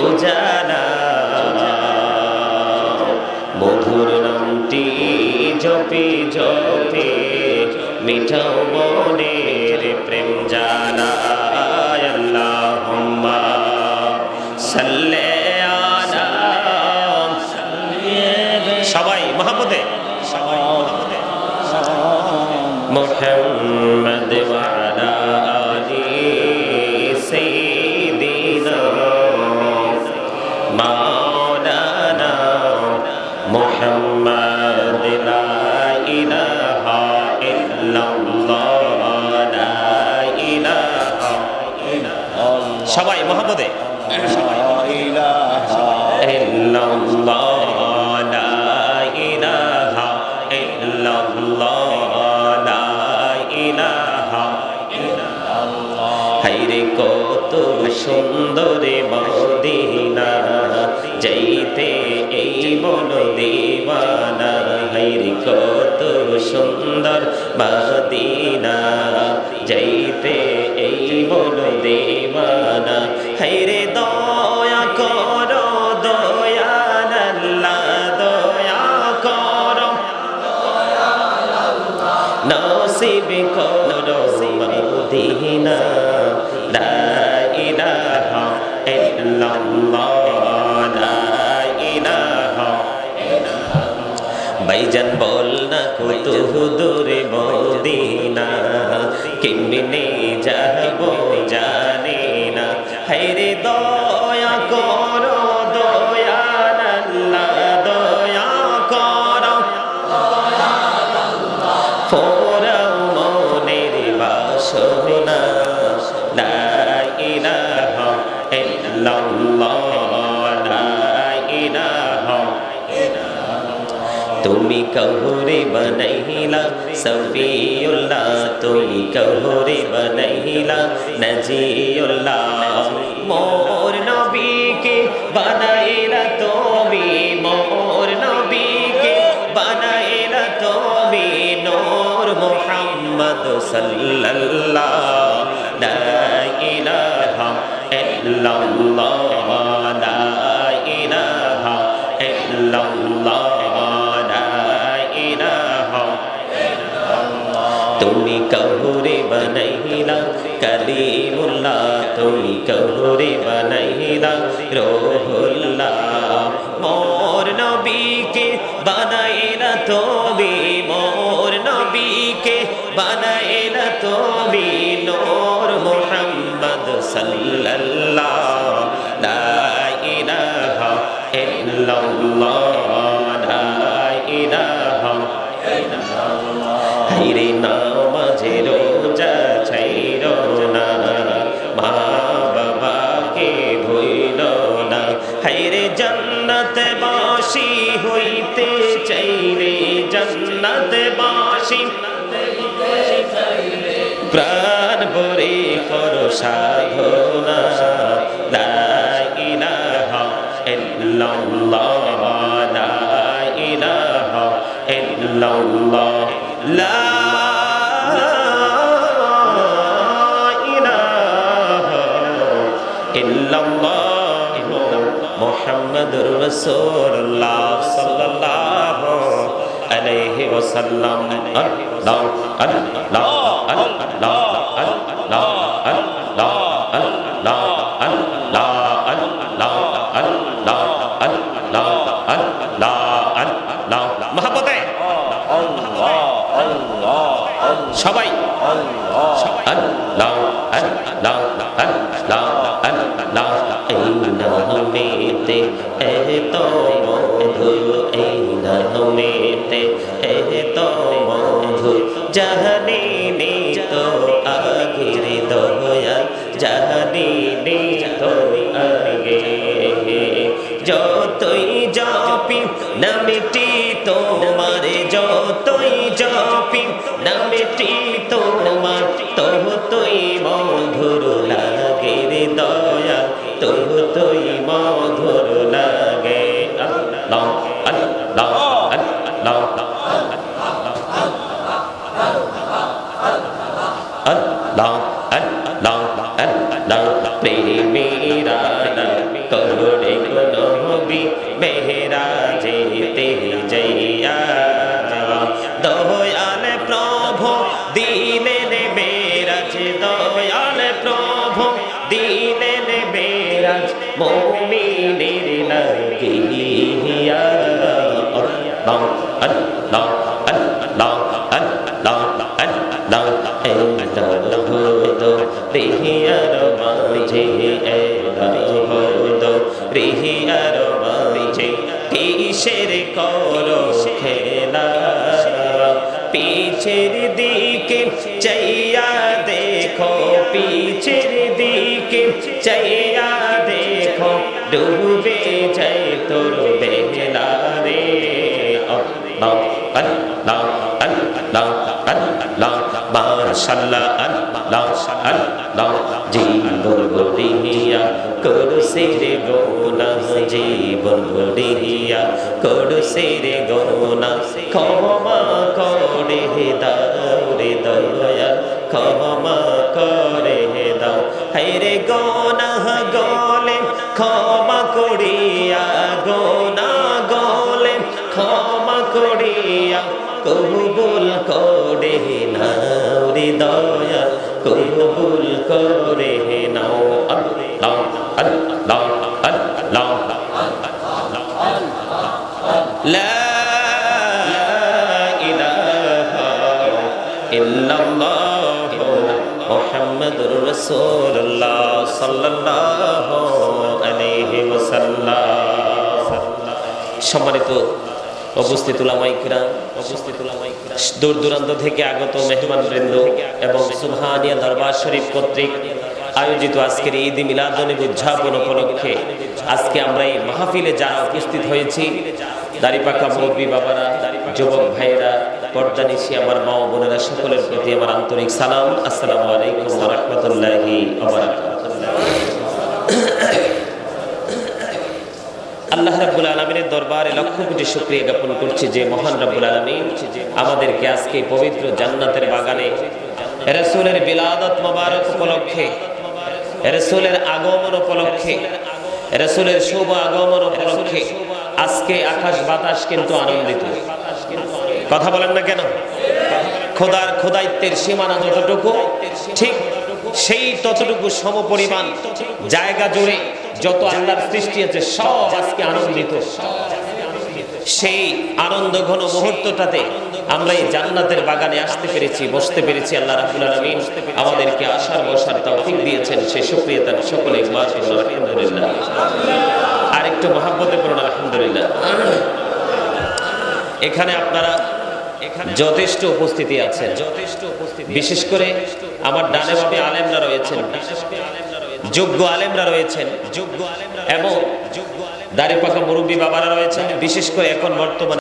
উজালা মধুর নামটি জপে জপে মিঠাও মনের প্রেম জালা আল্লাহুম্মা সাল্লি আলা সবাই মুহাম্মদে মুহাম্মদ ওয়া আলা আলি সাইয়্যিদিনা মাওলানা মুহাম্মদ লা ইলাহা ইল্লাল্লাহ লা ইলাহা ইল্লাল্লাহ সবাই মুহাম্মদে লা ইলাহা ইল্লাল্লাহ লা ইলাহা ইল্লাল্লাহ লা ইলাহা ইল্লাল্লাহ হায়রে কত সুন্দর মদিনা যাইতে এই মন দিওয়ানা হায়রে কত সুন্দর মদিনা যাইতে এই মন দিওয়ানা হায়রে দয়া করো দয়াল আল্লাহ দয়া করো নসিব করো মদিনা লা ইলাহা ইল্লাল্লাহ লা ইলাহা ভাইজান বল না কত দূরে মদিনা কেমনে যাব জানি না হায়রে দয়া করো দয়াল আল্লাহ দয়া করো ফোরাও মনের বাসনা লা ইলাহা ইল্লাল্লাহ লা ইলাহা তুমি কহুরে বনাইলা সফিউল্লাহ তুমি কহুরে বনাইলা নজিউল্লাহ মোর নবীকে বানাইলা তুমি মোর নবীকে বানাইলা তুমি নূর মুহাম্মদ সাল্লাল্লাহ লা ইলাহা ইল্লাল্লাহ লা ইলাহা ইল্লাল্লাহ তুমি কহুরে বনাইলা কলিমুল্লাহ তুমি কহুরে বনাইলা রূহুল্লাহ মোর নবীকে বানাইলা তুমি মোর নবীকে বানাইলা তুমি নূর মুহাম্মদ সাল্লাল্লাহ লা ইলাহা ইল্লাল্লাহ লা ইলাহা ইল্লাল্লাহ হায়রে নামাজে রোজা ছাইরো না মা বাবাকে ভুইলো না হায়রে জান্নাতে বাসি হইতে চাইলে জান্নাতে বাসি প্রাণ ভরে করো সাধনা লা ইলাহা ইল্লাল্লাহ লা ইলাহা ইল্লাল্লাহ লা ইলাহা ইল্লাল্লাহ মুহাম্মাদুর রাসূলুল্লাহ সাল্লাল্লাহু আলাইহি ওয়াসাল্লাম আল্লাহ আল্লাহ আল্লাহ আল্লাহ আল্লাহ আল্লাহ আল্লাহ আল্লাহ আল্লাহ আল্লাহ আল্লাহ আল্লাহ মহব্বতে সবাই আল্লাহ আল্লাহ আল্লাহ আল্লাহ এই নামেতে এত মধু এই নামেতে এত মধু জানি নি তো আগের দয়াল জানি নি তো আগে যতই জপি নামটি তোমার যতই জপি নামটি তোমার ততই মধুর লাগে রে দয়াল ততই মধুর লাগে আল্লাহ আল্লাহ আল্লাহ আল্লাহ আল্লাহ আল্লাহ প্রেমেরা নবী করে নবী মেহরাজেতে যাইয়া দয়াল প্রভু দিলেন মেরাজ দয়াল প্রভু দিলেন মেরাজ মুমিনের লাগিয়া আল্লাহ আল্লাহ আল্লাহ আল্লাহ আল্লাহ এলাহো রিহিয়ার মাঝে এলাহো রিহিয়ার মাঝে কিসের করো খেলা পিছের দিকে চাইয়া দেখো পিছের দিকে চাইয়া দেখো ডুবে যায় তোর বেলা রে আল্লাহ আল্লাহ আল্লাহ আল্লাহ মাশাআল্লাহ আল্লাহ আল্লাহ জীবন গড়িয়া করছে রে গোনা জীবন গড়িয়া করছে রে গোনা ক্ষমা করে দাও রে দয়াল ক্ষমা করে দাও হায়রে গোনা গলে ক্ষমা করিয়া গোনা গলে ক্ষমা করিয়া কবুল করে নাও রে দয়াল কবুল করে নাও আল্লাহ আল্লাহ আল্লাহ লা ইলাহা ইল্লাল্লাহ মুহাম্মাদুর রাসূলুল্লাহ সাল্লাল্লাহু আলাইহি ওয়াসাল্লাম। সম্মানিত উপস্থিত উলামায়ে কিরাম, দূর দূরান্ত থেকে আগত মেহমানবৃন্দ এবং সুবহানিয়া দরবার শরীফ কর্তৃক আয়োজিত আজকের ঈদ মিলাদুন্নবী উদযাপন উপলক্ষে আজকে আমরা এই মাহফিলে যারা উপস্থিত হয়েছি, দাড়িপাকা মুরব্বী বাবারা, যুবক ভাইয়েরা, পর্দানিশী আমার মা ও বোনেরা, সকলের প্রতি আমার আন্তরিক সালাম। আসসালামু আলাইকুম ওয়া রাহমাতুল্লাহি ওয়া বারাকাতুহু। আল্লাহ রাব্বুল আলামিনের দরবারে লক্ষ কোটি শুকরিয়া জ্ঞাপন করছি যে মহান রাব্বুল আলামিন আমাদেরকে আজকে পবিত্র জান্নাতের বাগানে রাসূলের বিলাদত মোবারক উপলক্ষে, রাসূলের আগমন উপলক্ষে, রাসূলের শুভ আগমন উপলক্ষে আজকে আকাশ বাতাস কিন্তু আনন্দিত। কথা বলেন না কেন? খোদার খোদাইত্বের সীমানা যতটুকু, ঠিক সেই ততটুকু সমপরিমাণ জায়গা জুড়ে যত আল্লাহর সৃষ্টি আছে সব আজকে আনন্দিত। সেই আনন্দ ঘন মুহূর্তটাতে আমরা এই জান্নাতের বাগানে আসতে পেরেছি, বসতে পেরেছি। আল্লাহ রাব্বুল আলামিন আমাদেরকে আসার বসার তৌফিক দিয়েছেন, সেই শুকরিয়া তার সকলে একবার আলহামদুলিল্লাহ। আর একটু মহব্বতে পড়ুন আলহামদুলিল্লাহ। এখানে আপনারা যথেষ্ট উপস্থিতি আছেন, বিশেষ করে আমার ডানে বামে আলেমরা রয়েছেন, যোগ্য আলেমরা রয়েছেন এবং দাড়িপাকা মুরব্বী বাবারা রয়েছেন। বিশেষ করে এখন বর্তমানে